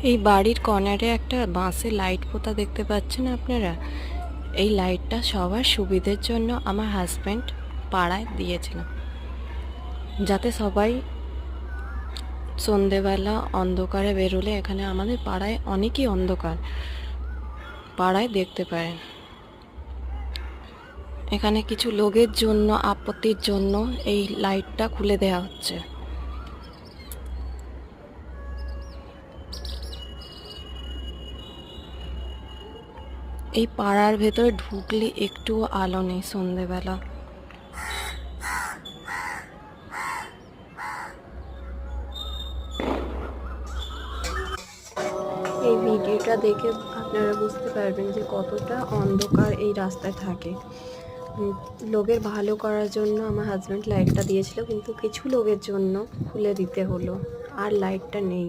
এই বাড়ির কর্নারে একটা বাঁশের লাইট পোতা দেখতে পাচ্ছেন আপনারা। এই লাইটটা সবার সুবিধের জন্য আমার হাজব্যান্ড পাড়ায় দিয়েছিল, যাতে সবাই সন্ধেবেলা অন্ধকারে বেরোলে, এখানে আমাদের পাড়ায় অনেকই অন্ধকার, পাড়ায় দেখতে পায়। এখানে কিছু লোকের জন্য, আপত্তির জন্য এই লাইটটা খুলে দেওয়া হচ্ছে। এই পাড়ার ভেতরে ঢুকলে একটুও আলো নেই সন্ধেবেলা। এই ভিডিওটা দেখে আপনারা বুঝতে পারবেন যে কতটা অন্ধকার এই রাস্তায় থাকে। লোকের ভালো করার জন্য আমার হাজব্যান্ড লাইটটা দিয়েছিল, কিন্তু কিছু লোকের জন্য খুলে দিতে হলো, আর লাইটটা নেই।